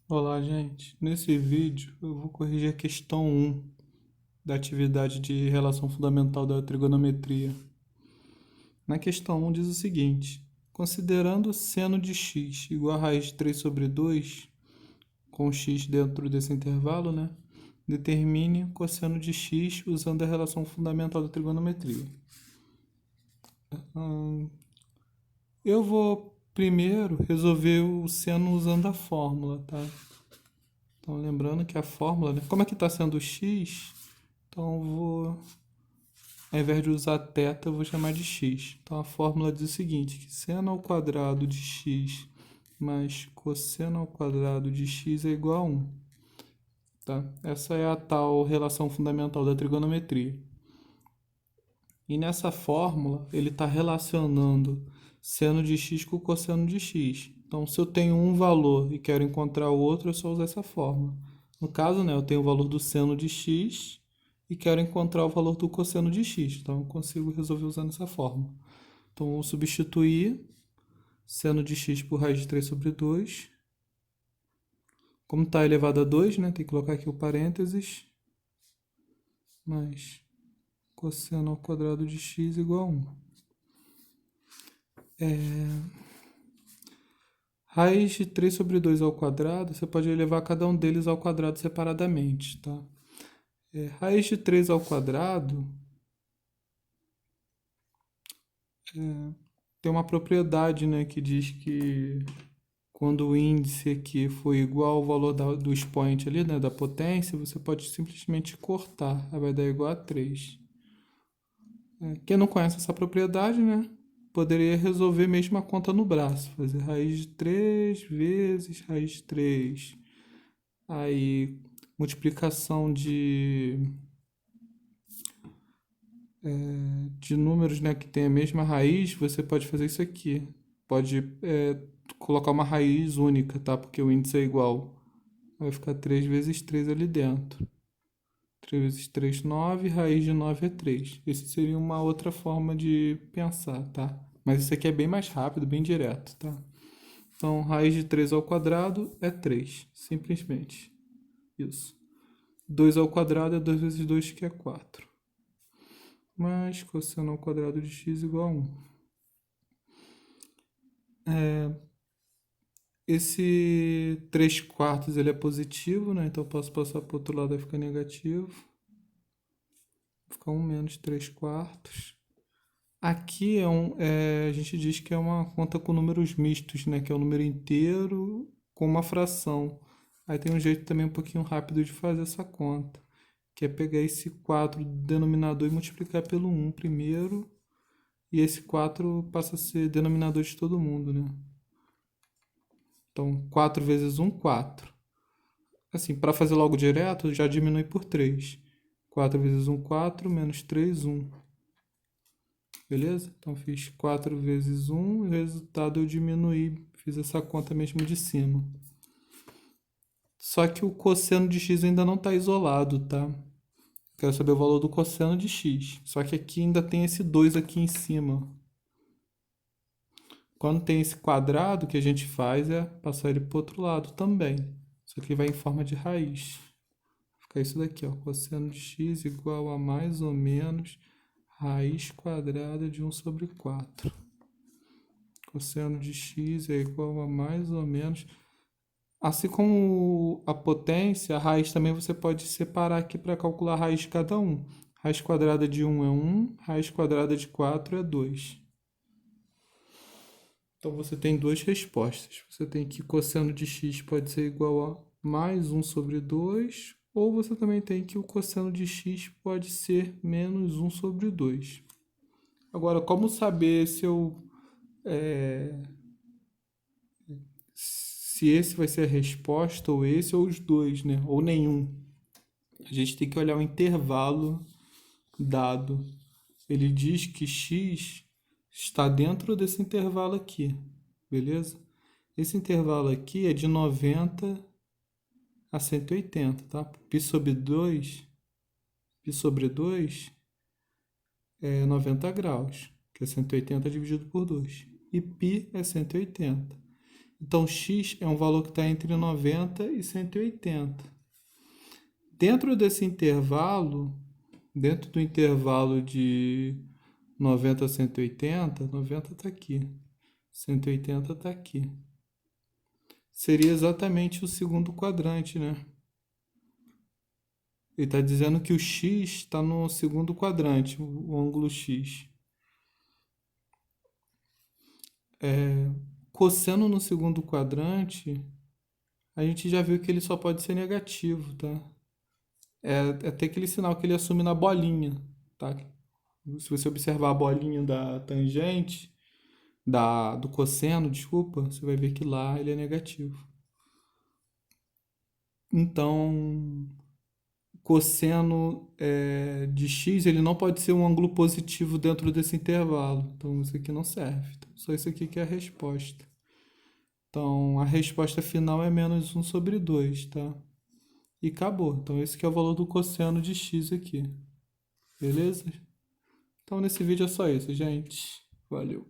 Olá, gente. Nesse vídeo eu vou corrigir a questão 1 da atividade de relação fundamental da trigonometria. Na questão 1 diz o seguinte: considerando seno de x igual a raiz de 3 sobre 2, com x dentro desse intervalo, né? Determine cosseno de x usando a relação fundamental da trigonometria. Eu vou primeiro resolver o seno usando a fórmula, tá? Então, lembrando que a fórmula, né? Como é que está sendo x, então eu vou, ao invés de usar θ, eu vou chamar de x. Então, a fórmula diz o seguinte, que seno ao quadrado de x mais cosseno ao quadrado de x é igual a 1. Tá? Essa é a tal relação fundamental da trigonometria. E nessa fórmula, ele está relacionando seno de x com cosseno de x. Então, se eu tenho um valor e quero encontrar o outro, é só usar essa fórmula. No caso, né, eu tenho o valor do seno de x e quero encontrar o valor do cosseno de x. Então, eu consigo resolver usando essa fórmula. Então, vou substituir seno de x por raiz de 3 sobre 2. Como está elevado a 2, né, tem que colocar aqui o parênteses. Mais cosseno ao quadrado de x igual a 1. Raiz de 3 sobre 2 ao quadrado, você pode elevar cada um deles ao quadrado separadamente, tá? Raiz de 3 ao quadrado tem uma propriedade, né, que diz que quando o índice aqui for igual ao valor do expoente ali, né, da potência, você pode simplesmente cortar, aí vai dar igual a 3. Quem não conhece essa propriedade, né, poderia resolver mesmo a conta no braço, fazer raiz de 3 vezes raiz de 3. Aí, multiplicação de números, né, que tem a mesma raiz, você pode fazer isso aqui. Pode colocar uma raiz única, tá? Porque o índice é igual. Vai ficar 3 vezes 3 ali dentro. 3 vezes 3, 9. Raiz de 9 é 3. Esse seria uma outra forma de pensar, tá? Mas isso aqui é bem mais rápido, bem direto, tá? Então, raiz de 3 ao quadrado é 3. Simplesmente. Isso. 2 ao quadrado é 2 vezes 2, que é 4. Mais cosseno ao quadrado de x igual a 1. Esse 3 quartos ele é positivo, né? Então eu posso passar para o outro lado, vai ficar negativo. Vai ficar 1 menos 3 quartos. Aqui a gente diz que é uma conta com números mistos, né? Que é o número inteiro com uma fração. Aí tem um jeito também um pouquinho rápido de fazer essa conta, que é pegar esse 4 do denominador e multiplicar pelo 1 primeiro. E esse 4 passa a ser denominador de todo mundo, né? Então, 4 vezes 1, 4. Assim, para fazer logo direto, já diminui por 3. 4 vezes 1, 4, menos 3, 1. Beleza? Então, fiz 4 vezes 1 e o resultado eu diminuí. Fiz essa conta mesmo de cima. Só que o cosseno de x ainda não está isolado, tá? Quero saber o valor do cosseno de x. Só que aqui ainda tem esse 2 aqui em cima. Quando tem esse quadrado, o que a gente faz é passar ele para o outro lado também. Só que vai em forma de raiz. Fica isso daqui, ó. Cosseno de x igual a mais ou menos raiz quadrada de 1 sobre 4. Cosseno de x é igual a mais ou menos... Assim como a potência, a raiz também você pode separar aqui para calcular a raiz de cada um. Raiz quadrada de 1 é 1, raiz quadrada de 4 é 2. Então você tem duas respostas. Você tem que cosseno de x pode ser igual a mais 1 sobre 2, ou você também tem que o cosseno de x pode ser menos 1 sobre 2. Agora, como saber se esse vai ser a resposta, ou esse, ou os dois, né? Ou nenhum? A gente tem que olhar o intervalo dado. Ele diz que x está dentro desse intervalo aqui, beleza? Esse intervalo aqui é de 90 a 180, tá? Pi sobre 2 é 90 graus, que é 180 dividido por 2. E π é 180. Então, x é um valor que está entre 90 e 180. Dentro desse intervalo, dentro do intervalo de 90 a 180, 90 está aqui, 180 está aqui. Seria exatamente o segundo quadrante, né? Ele está dizendo que o x está no segundo quadrante, o ângulo x. Cosseno no segundo quadrante, a gente já viu que ele só pode ser negativo, tá? É até aquele sinal que ele assume na bolinha, tá? Se você observar a bolinha da tangente, do cosseno, desculpa, você vai ver que lá ele é negativo. Então, cosseno de x, ele não pode ser um ângulo positivo dentro desse intervalo. Então, isso aqui não serve. Então, só isso aqui que é a resposta. Então, a resposta final é menos 1 sobre 2, tá? E acabou. Então, esse que é o valor do cosseno de x aqui. Beleza? Então, nesse vídeo é só isso, gente. Valeu.